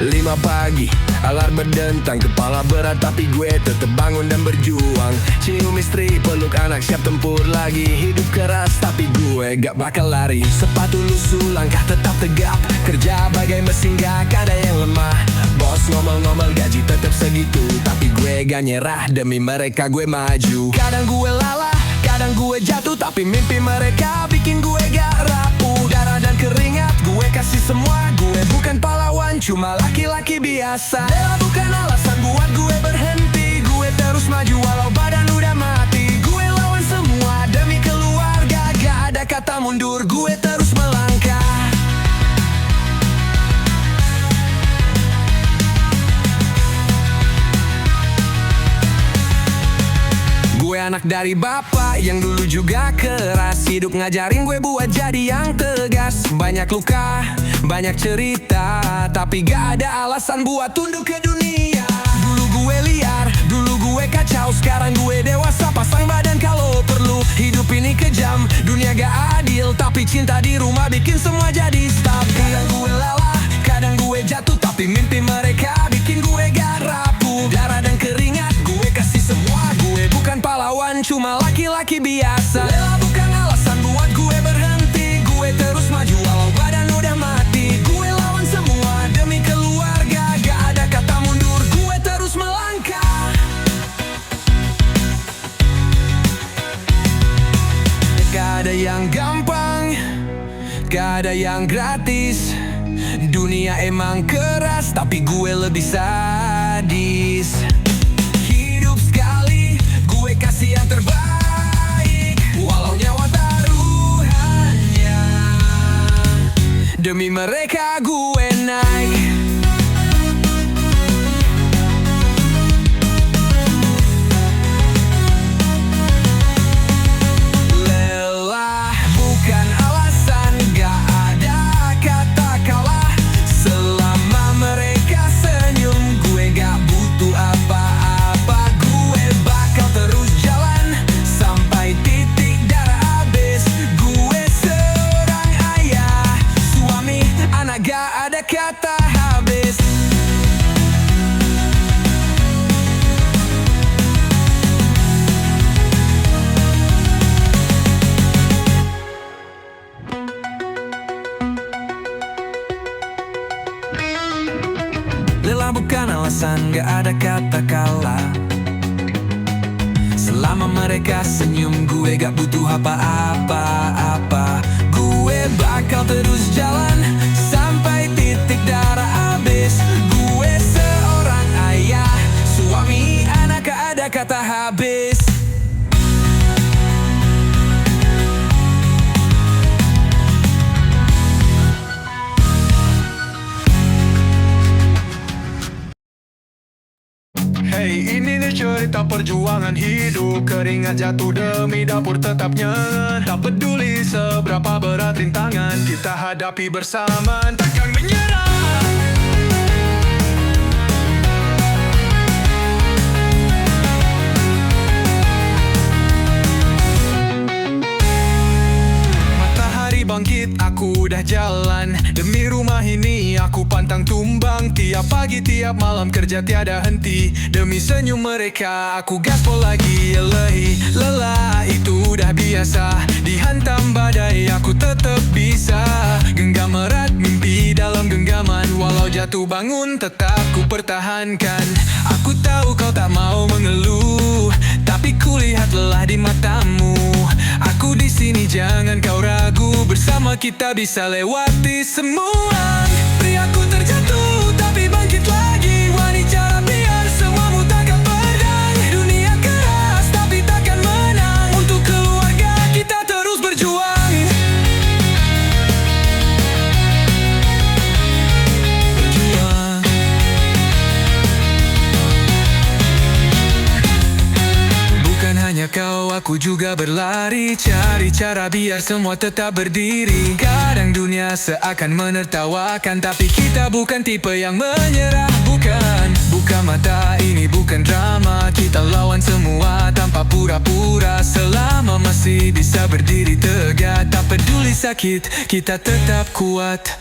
5 pagi, alarm berdentang, kepala berat tapi gue tetep bangun dan berjuang. Cium istri, peluk anak, siap tempur lagi. Hidup keras tapi gue gak bakal lari. Sepatu lusuh, langkah tetap tegap. Kerja bagai mesin, gak ada yang lemah. Bos ngomel-ngomel, gaji tetep segitu, tapi gue gak nyerah, demi mereka gue maju. Kadang gue lelah, kadang gue jatuh, tapi mimpi mereka bikin gue gak rapuh. Darah dan keringat gue kasih semua. Gue bukan pahlawan, cuma laki-laki biasa. Bella bukan alasan buat gue berhenti. Gue terus maju walau badan udah mati. Gue lawan semua demi keluarga. Gak ada kata mundur, gue terus melangkah. Gue anak dari bapak yang dulu juga keras. Hidup ngajarin gue buat jadi yang tegas. Banyak luka, banyak cerita, tapi gak ada alasan buat tunduk ke dunia. Dulu gue liar, dulu gue kacau, sekarang gue dewasa, pasang badan kalau perlu. Hidup ini kejam, dunia gak adil, tapi cinta di rumah bikin semua jadi stabil. Kadang gue lelah, kadang gue jatuh, tapi mimpi mereka bikin gue gak rapuh. Darah dan keringat gue kasih semua. Gue bukan pahlawan, cuma laki-laki biasa. Bella bukan alasan buat gue berhenti. Gue terus maju walau badan udah mati. Gue lawan semua demi keluarga. Gak ada kata mundur, gue terus melangkah. Gak ada yang gampang, gak ada yang gratis. Dunia emang keras, tapi gue lebih sadis. Hidup sekali, gue kasih yang terbaik, walau nyawa taruhannya. Demi mereka gue naik. Lelah bukan alasan, gak ada kata kalah. Selama mereka senyum, gue gak butuh apa-apa. Gue bakal terus jalan sampai titik darah habis. Gue seorang ayah, suami, anak, gak ada kata habis. Lelah bukan alasan, gak ada kata kalah. Selama mereka senyum, gue gak butuh apa-apa. Gue bakal terus jalan sampai titik darah habis. Gue seorang ayah, suami, anak, gak ada kata habis. Hey, ini nih cerita perjuangan hidup. Keringat jatuh demi dapur tetap nyangan. Tak peduli seberapa berat rintangan, kita hadapi bersama, takkan menyerah. Matahari bangkit, aku udah jalan. Demi rumah ini aku pantang tumbang. Tiap pagi, tiap malam kerja tiada henti. Demi senyum mereka aku gaspol lagi. Lelah itu udah biasa. Dihantam badai aku tetap bisa. Genggam erat mimpi dalam genggaman. Walau jatuh bangun tetap ku pertahankan. Aku tahu kau tak mau mengeluh, tapi kulihat lelah di matamu. Aku di sini, jangan kau ragu. Bersama kita bisa lewati semua. Priaku terjatuh tapi bangkit lagi. Wanita biar semuamu takkan pedang. Dunia keras tapi takkan menang. Untuk keluarga kita terus berjuang. Bukan hanya kau, aku juga berlari. Cari cara biar semua tetap berdiri. Kadang dunia seakan menertawakan, tapi kita bukan tipe yang menyerah. bukan. Buka mata, ini bukan drama. Kita lawan semua tanpa pura-pura. Selama masih bisa berdiri tegak, tak peduli sakit, kita tetap kuat.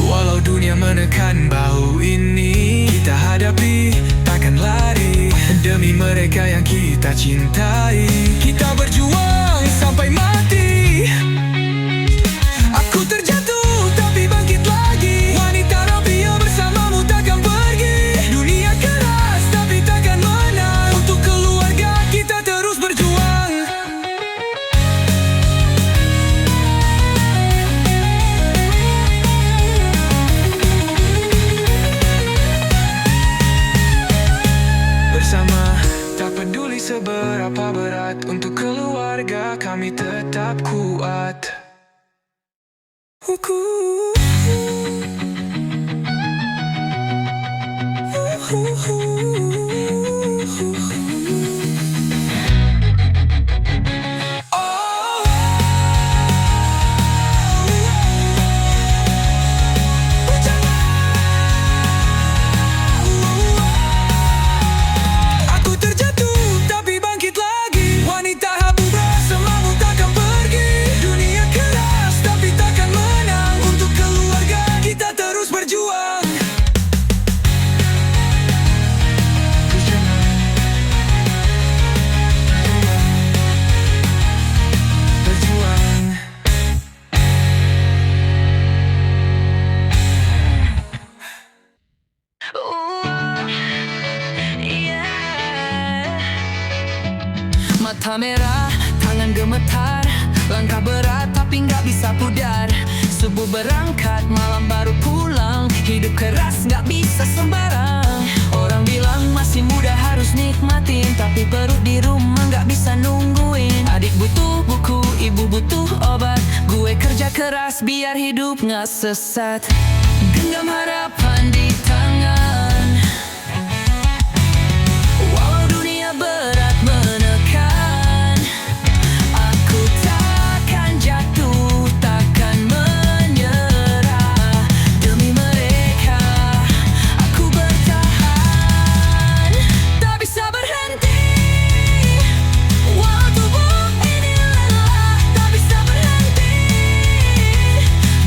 Walau dunia menekan bahu ini, kita hadapi, takkan lari. Demi mereka yang kita cintai, kita berjuang sampai mati. Aku terjatuh tapi bangkit lagi. Wanita Rabia bersamamu takkan pergi. Dunia keras tapi takkan menang. Untuk keluarga kita terus berjuang. Bersama, tak peduli seberapa berat. Untuk keluarga kami tetap kuat. Aku terjatuh tapi bangkit lagi. Wanita Habu bersamamu takkan pergi. Dunia keras tapi takkan menang. Untuk keluarga kita terus berjuang. Berjuang. Mata merah, tangan gemetar. Langkah berat tapi nggak bisa pudar. Subuh berangkat, malam baru pulang. Hidup keras nggak bisa sembarang. Orang bilang masih muda harus nikmatin, tapi perut di rumah nggak bisa nungguin. Adik butuh buku, ibu butuh obat. Gue kerja keras biar hidup nggak sesat. Genggam harapan di tangan. Walau dunia berat menekan, aku takkan jatuh, takkan menyerah. Demi mereka, aku bertahan. Tak bisa berhenti, walau tubuh ini lelah. Tak bisa berhenti,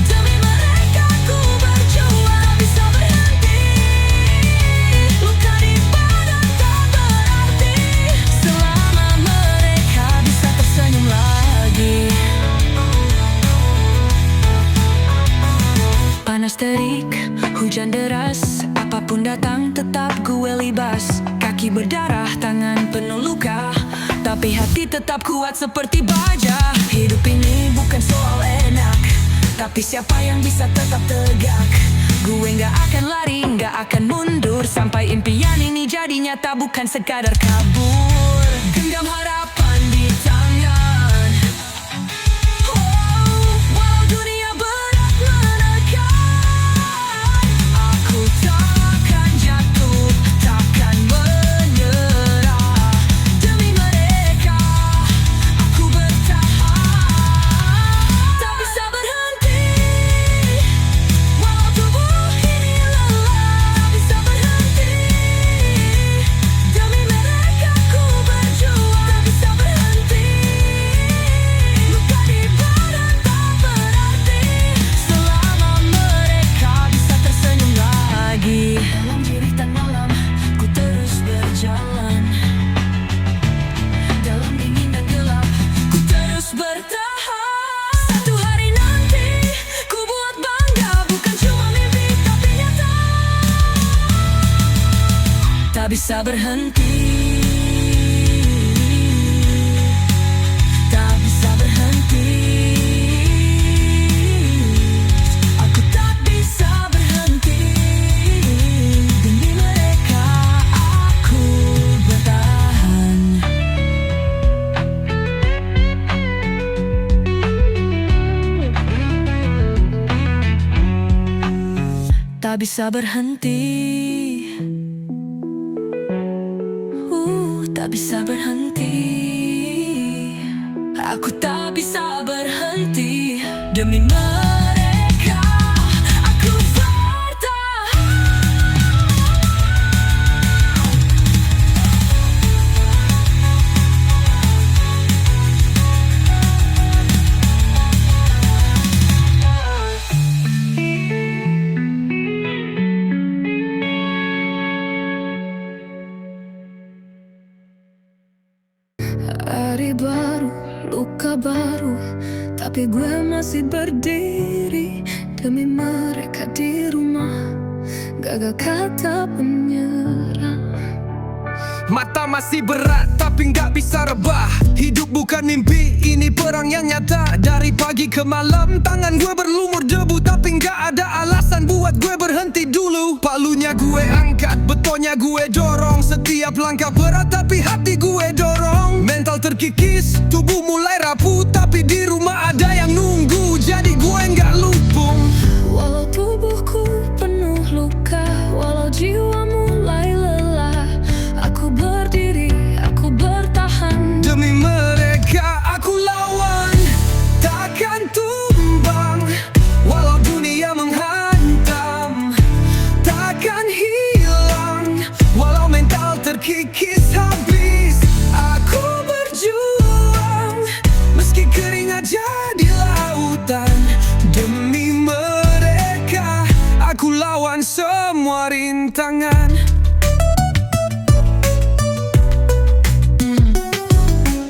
demi mereka aku berjuang. Tak bisa berhenti, luka di badan tak berarti. Selama mereka bisa tersenyum lagi. Panas terik, hujan deras, apapun datang tetap gue libas. Kaki berdarah, tangan penuh luka, tapi hati tetap kuat seperti baja. Hidup ini bukan soal enak, tapi siapa yang bisa tetap tegak. Gue nggak akan lari, nggak akan mundur, sampai impian ini jadi nyata, bukan sekadar kabur. Genggam harapan di tangan. Walau dunia berat menekan, aku takkan jatuh, takkan menyerah. Demi mereka, aku bertahan. Tak bisa berhenti, walau tubuh ini lelah. Tak bisa berhenti, demi mereka aku berjuang. Tak bisa berhenti, luka di badan tak berarti. Selama mereka bisa tersenyum lagi. Dalam jeritan malam, ku terus berjalan. Dalam dingin dan gelap, ku terus bertahan. Satu hari nanti, ku buat bangga. Bukan cuma mimpi, tapi nyata. Tak bisa berhenti, tak bisa berhenti. Aku tak bisa berhenti. Demi mereka aku bertahan. Tak bisa berhenti. Tak bisa berhenti. Aku tak bisa berhenti. Demi mereka aku bertahan. tapi gue masih berdiri demi mereka di rumah. Gagal kata menyerah. Mata masih berat tapi nggak bisa rebah. Hidup bukan mimpi, ini perang yang nyata. Dari pagi ke malam tangan gue berlumur debu, tapi nggak ada alasan buat gue berhenti dulu. Palunya gue angkat, betonnya gue dorong. Setiap langkah berat tapi hati gue dorong. Mental terkikis, tubuh mulai rapuh, tapi di rumah ada yang nunggu, jadi gue nggak lupung. Walau tubuhku penuh luka, walau jiwa mulai lelah, aku berdiri, aku bertahan. Demi mereka aku lawan, takkan tumbang. Walau dunia menghantam, takkan hilang. Walau mental terkikis habis, aku berjuang. Meski keringat jadi lautan, demi mereka aku lawan semua rintangan.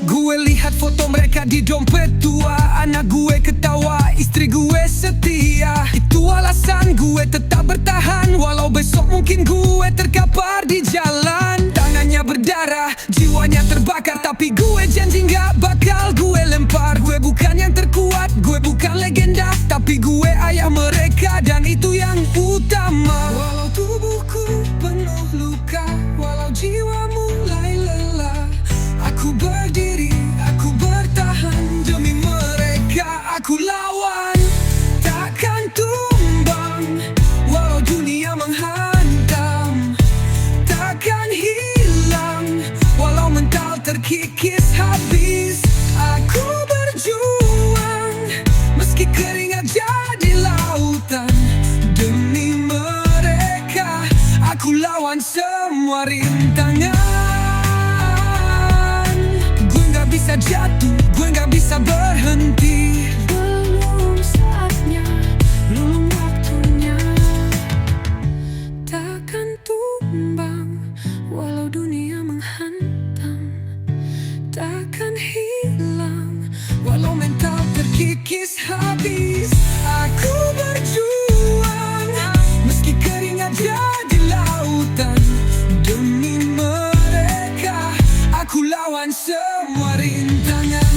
Gue lihat foto mereka di dompet tua, anak gue ketawa, istri gue setia. Itu alasan gue tetap bertahan, walau besok mungkin gue terkapar di jalan. Tangannya berdarah, jiwanya terbakar, tapi gue janji gak bakal gue lempar. Gue bukan yang terkuat, gue bukan legenda, tapi gue ayah mereka dan itu yang utama. Walau tubuhku penuh luka, walau jiwa mulai lelah, aku berdiri, aku bertahan. Demi mereka aku lawan, takkan tumbang. Walau dunia menghantam, takkan hilang. Walau mental terkikis habis, aku berjuang. Meski keringat jadi lautan, demi mereka aku lawan semua rintangan. Gue gak bisa jatuh, gue gak bisa berhenti. Belum saatnya, belum waktunya. Takkan tumbang, walau dunia menghantam, takkan hilang. Walau mental terkikis habis, aku berjuang. Meski keringat jadi lautan, demi mereka aku lawan semua rintangan.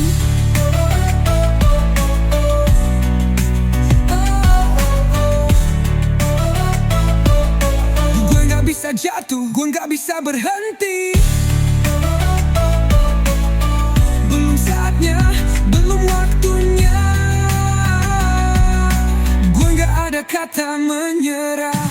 Gue gak bisa jatuh, gue gak bisa berhenti. Belum saatnya, belum waktunya. Gue gak ada kata menyerah.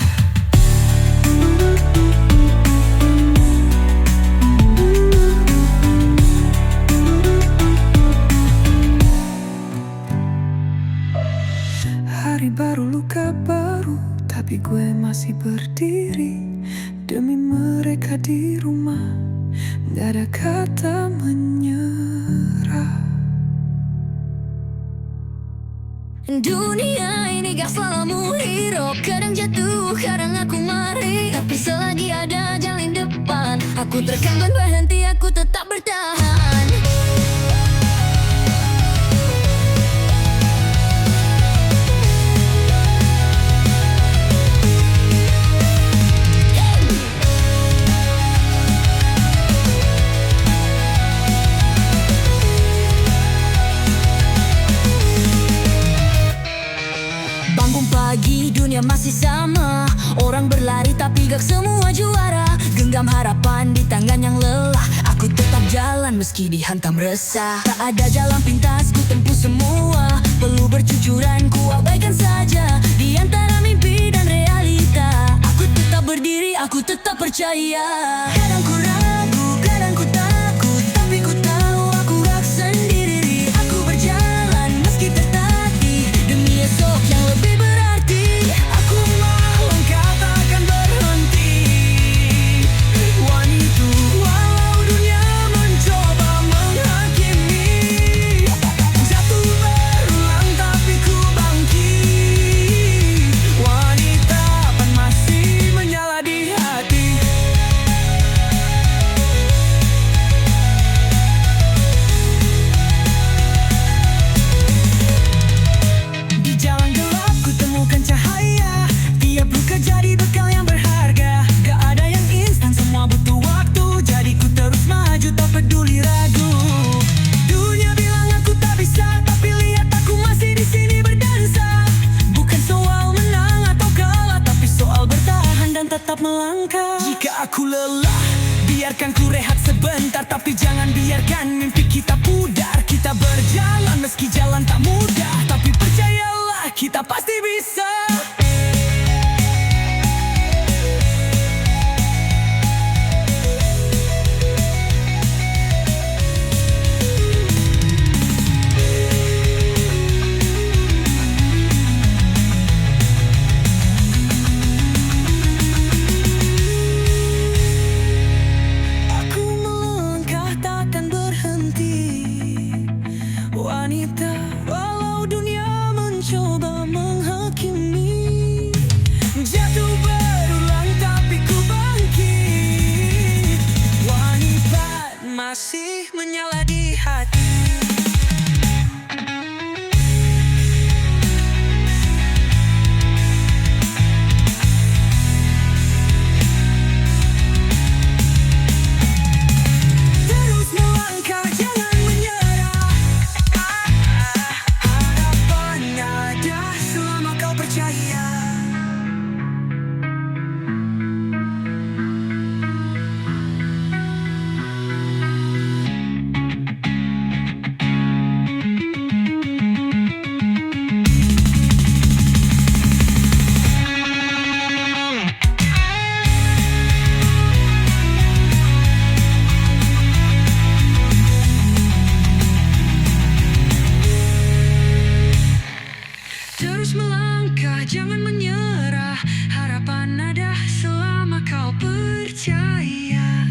Hari baru, luka baru, tapi gue masih berdiri demi mereka di rumah. Gak ada kata menyerah. Dunia ini gak selalu hero, kadang jatuh, kadang aku mari. Tapi selagi ada jalan depan, aku terkangkan berhenti, aku tetap bertahan. Pagi dunia masih sama, orang berlari tapi gak semua juara. Genggam harapan di tangan yang lelah, aku tetap jalan meski dihantam resah. Tak ada jalan pintas, ku tempuh semua. Perlu bercucuran, ku abaikan saja. Di antara mimpi dan realita, aku tetap berdiri, aku tetap percaya. Kadang ku ragu, kadang ku takut, tapi ku tahu aku gak sendiri. Aku berjalan meski tertatih, demi esok yang lebih berarti. Aku melangkah takkan berhenti. Wanita, walau dunia mencoba menghakimi, jatuh berulang tapi ku bangkit. Wanita, api masih menyala di hati. Biarkan ku rehat sebentar, tapi jangan biarkan mimpi kita pudar. Kita berjalan meski jalan tak mudah, tapi percayalah kita pasti bisa. Wanita, walau dunia mencoba menghakimi, jatuh berulang tapi ku bangkit. Wanita masih menyala di hati. Terus melangkah, jangan menyerah. Harapan ada selama kau percaya. Terus melangkah, jangan menyerah. Harapan ada selama kau percaya.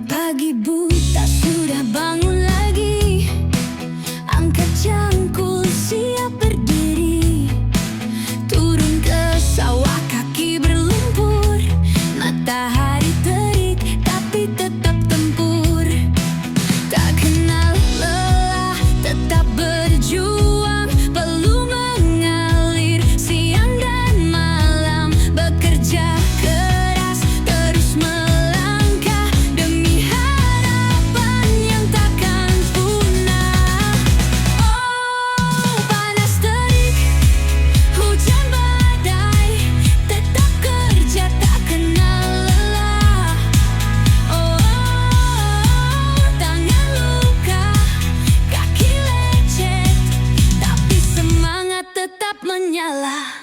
Pagi buta sudah bangun lagi, angkat cangkul siap berdiri. Turun ke sawah kaki berlumpur, matahari terik tapi tetap tempur. Tak kenal lelah, tetap berjuang, peluh mengalir siang dan malam. Bekerja keras, terus melangkah demi harapan yang takkan punah. Oh, panas terik, hujan badai, tetap kerja tak kenal lelah. Oh, tangan luka, kaki lecet, tapi semangat tetap menyala.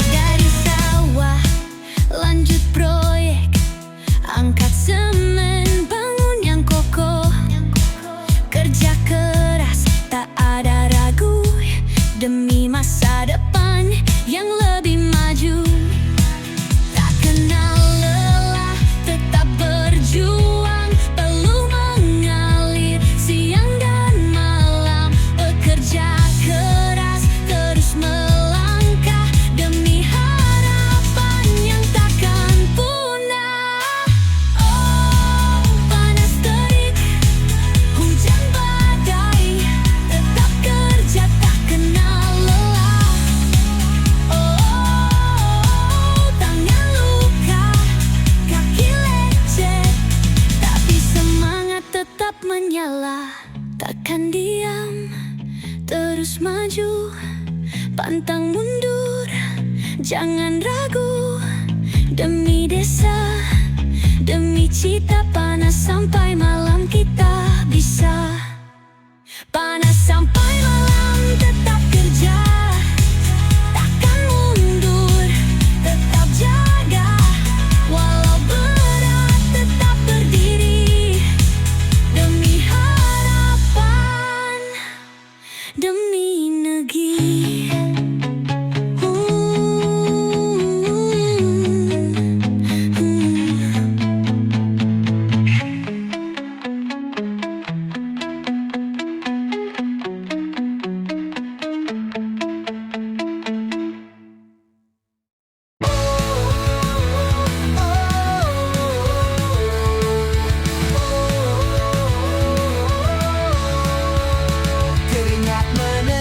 Dari sawah lanjut proyek, angkat semen, bangun yang kokoh. Kerja keras, tak ada ragu, demi masa depan yang lebih maju. Tak kenal lelah, tetap berjuang, peluh mengalir siang dan malam. Bekerja keras, terus melangkah demi harapan yang takkan punah. Oh, panas terik, hujan badai, tetap kerja tak kenal lelah. Oh, tangan luka, kaki lecet, tapi semangat tetap menyala. Takkan diam, terus maju, pantang mundur, jangan ragu. Demi desa, demi cita, panas sampai malam kita bisa. Panas sampai malam tetap kerja, takkan mundur, tetap jaga. Walau berat tetap berdiri, demi harapan, demi negeri. Keringat mengalir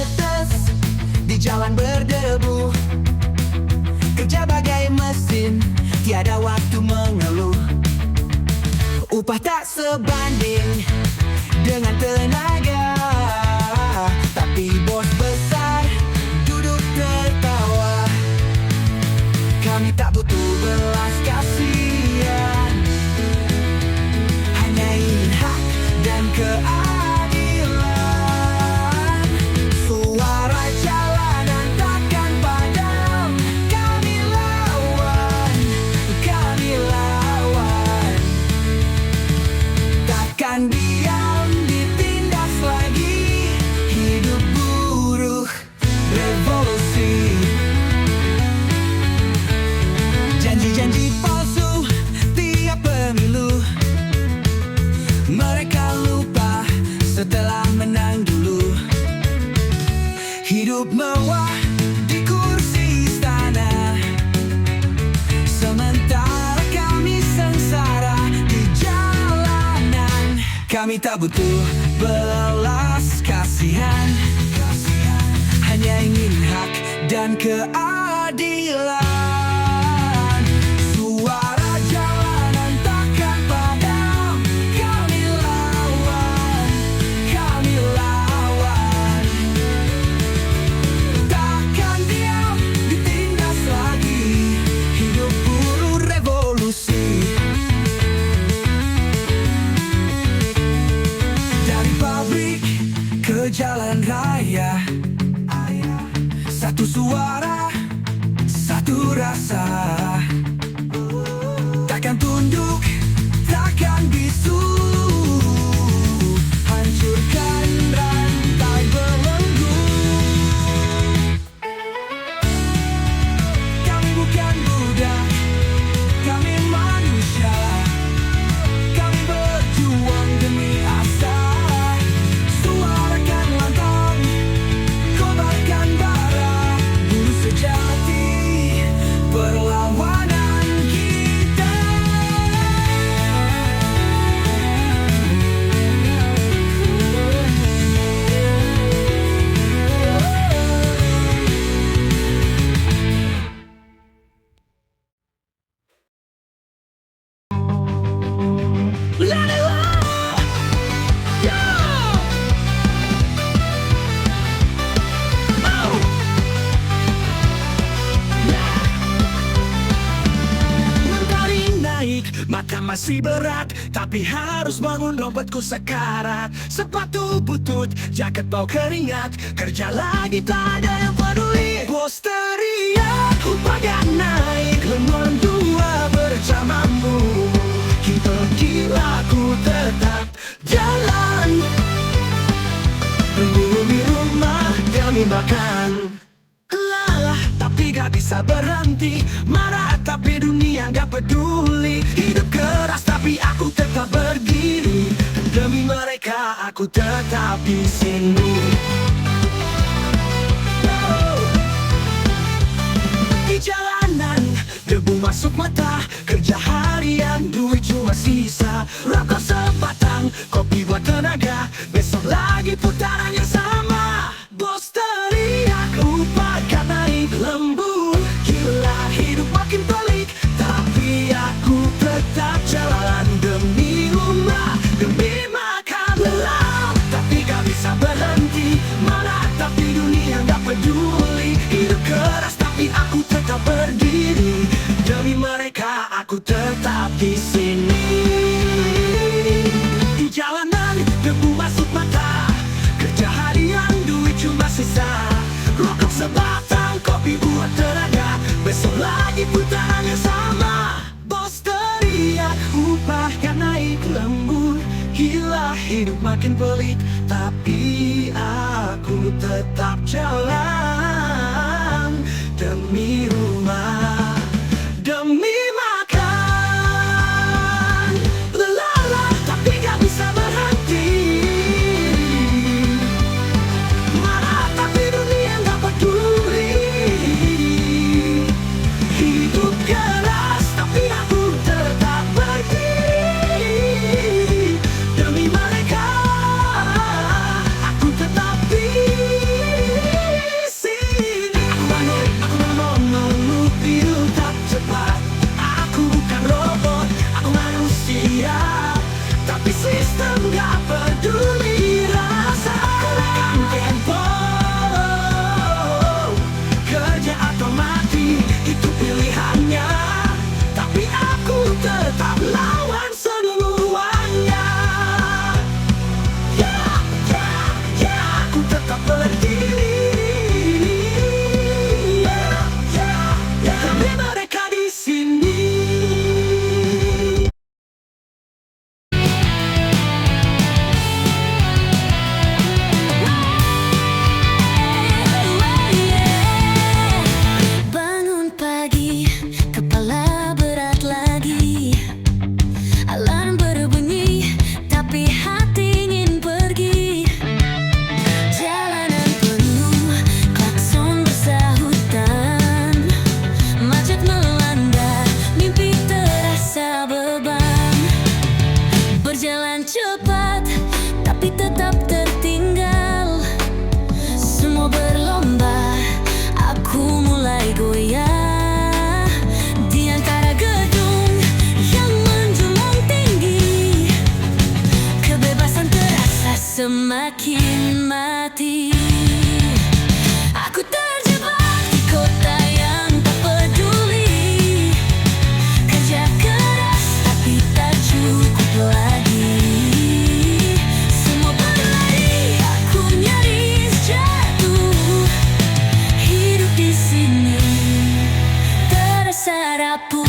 sebanding dengan tenaga, tapi bos besar duduk tertawa. Kami tak butuh belas kasihan, hanya ingin hak dan keadilan. Suara jalanan takkan padam, kami lawan, kami lawan. Takkan diam, ditindas lagi. Hidup buruh, revolusi. Janji-janji palsu tiap pemilu, mereka lupa setelah menang dulu. Hidup mewah di kursi istana, sementara kami sengsara di jalanan. Kami tak butuh belas kasihan, hanya ingin hak dan keadilan. Suara jalanan takkan padam, kami lawan, kami lawan. Takkan diam, ditindas lagi. Hidup buruh revolusi. Dari pabrik ke jalan raya, satu suara, satu rasa. Takkan tunduk, takkan bisu, hancurkan rantai belenggu. Kami bukan budak, kami manusia. Kami berjuang demi asa. Suarakan lantang, kobarkan bara. Buruh sejati, perlawanan kita. Mentari naik, mata masih berat, tapi harus bangun dompetku sekarat. Sepatu butut, jaket bau keringat, kerja lagi tak ada yang peduli. Bos teriak, upah gak naik, lemon dua bersamamu. Kita gila, ku tetap jalan. Dulu di rumah kami makan, lelah tapi gak bisa berhenti, marah tapi dunia gak peduli. Hidup keras tapi aku tetap berdiri, demi mereka aku tetap di sini. Di jalanan debu masuk mata, kerja harian duit cuma sisa. Rokok sebatang, kopi buat tenaga, besok lagi putaran yang sama. Bos teriak, upah gak naik, lembur. Gila hidup makin pelik, tapi aku tetap jalan. Demi rumah, demi makan. Lelah, tapi gak bisa berhenti, marah tapi dunia gak peduli. Hidup keras tapi aku tetap berdiri, demi mereka aku tetap di sini. Di jalanan debu masuk mata, kerja harian duit cuma sisa. Rokok sebatang, kopi buat tenaga, besok lagi putaran yang sama. Bos teriak, upah gak naik, lembur. Gila hidup makin pelik, tapi aku tetap jalan. Demi rumah, demi makan. Lelah tapi gak bisa berhenti, marah tapi dunia gak peduli. Hidup keras tapi aku tetap berdiri, demi mereka aku tetap di sini. Aku bangun, aku ngomong. semakin mati. Aku terjebak di kota yang tak peduli. Kerja keras tapi tak cukup lagi. Semua berlari, aku nyaris jatuh. Hidup di sini terasa rapuh.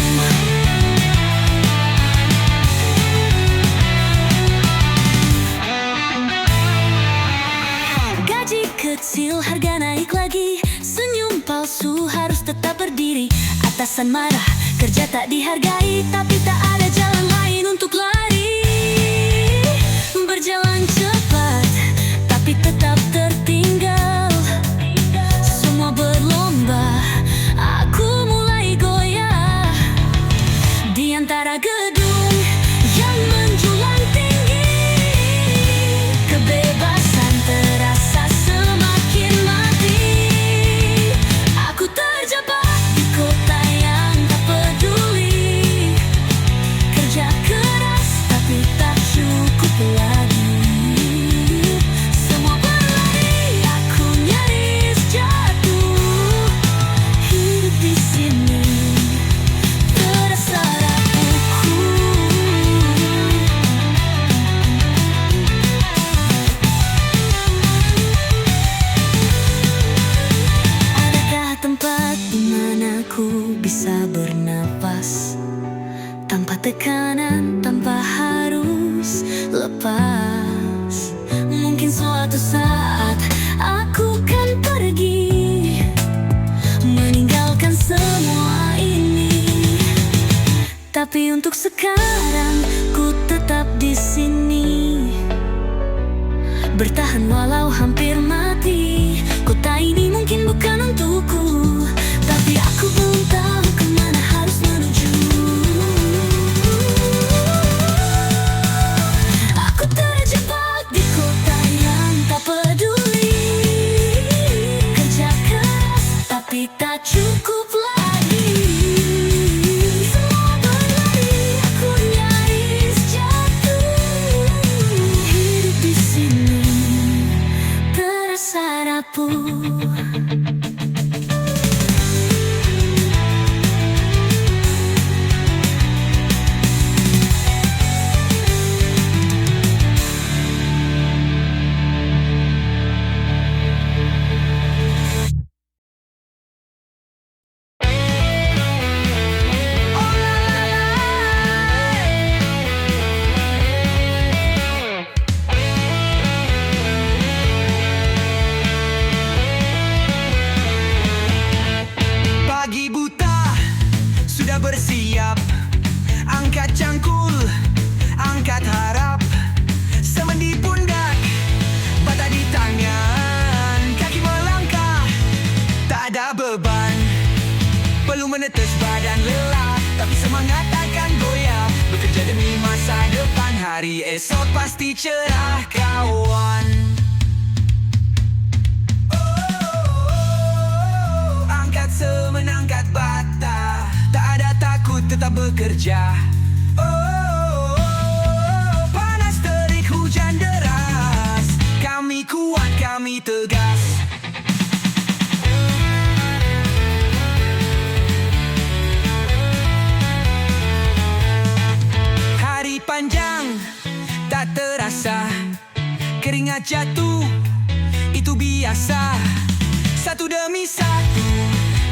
Kecil harga naik lagi, senyum palsu harus tetap berdiri. Atasan marah, kerja tak dihargai, tapi tak ada jalan lain untuk lari. Berjalan cepat, tapi tetap tertinggal. Semua berlomba, aku mulai goyah di antara gedung yang menjulang tinggi. Kebebasan terasa semakin mati. Aku terjebak di kota yang tak peduli. Kerja keras tapi tak cukup lagi. Semua berlari, aku nyaris jatuh. Hidup di sini terasa rapuhku. Adakah tempat di mana ku bisa bernapas tanpa tekanan, tanpa harus lepas? Mungkin suatu saat aku kan pergi, meninggalkan semua ini. Tapi untuk sekarang ku tetap di sini, bertahan walau hampir mati. Kota ini mungkin bukan untukku, tapi aku belum tahu kemana harus menuju. Aku terjebak di kota yang tak peduli. Kerja keras tapi tak cukup lagi. Semua berlari, aku nyaris jatuh. Hidup di sini terasa rapuh. Pagi buta, sudah bersiap. Angkat cangkul, angkat harap. Semendi pundak, bata di tangan. Kaki melangkah, tak ada beban. Perlu menetes badan lelah, tapi semangat takkan goyah. Bekerja demi masa depan, hari esok pasti cerah kawan. Angkat semenangkat bata, tak ada takut tetap bekerja. Panas terik hujan deras, kami kuat kami tegas. Hari panjang tak terasa, keringat jatuh itu biasa. Satu demi satu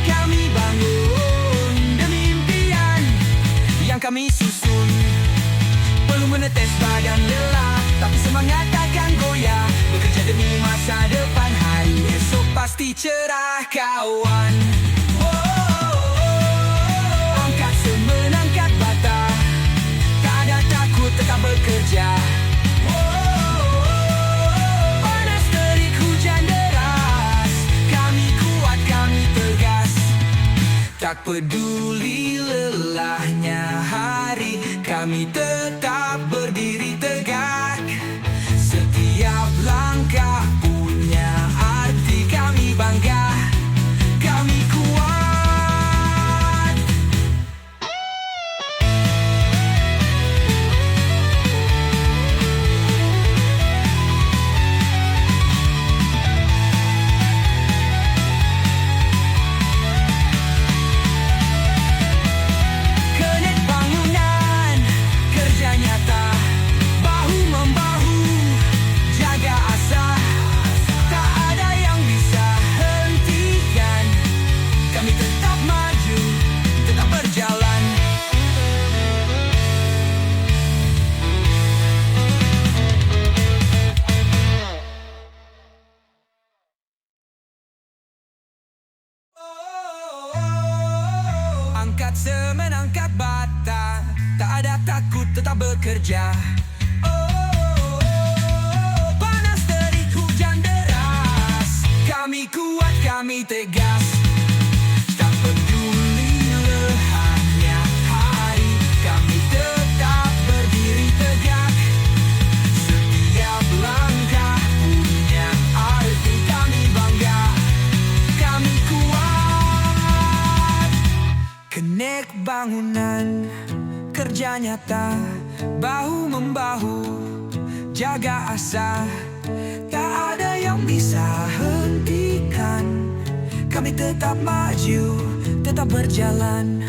kami bangun demi impian yang kami susun. Perlu menetes badan lelah, tapi semangat takkan goyah. Bekerja demi masa depan, hari esok pasti cerah kawan. Angkat semenangkat bata, tak ada takut tetap bekerja. Panas terik hujan deras, kami kuat kami tegas. Tak peduli lelahnya hari, kami tetap berdiri tegak. Setiap langkah punya arti, kami bangga, kami kuat. semenangkat bata, tak ada takut tetap bekerja. Panas terik hujan deras, kami kuat kami tegas. Tak peduli lehatnya hari, kami tetap berdiri tegak. Setiap langkah punya arti, kami bangga, kami kuat. Kenek bangunan, kerja nyata, bahu-membahu, jaga asa. Tak ada yang bisa hentikan, kami tetap maju, tetap berjalan.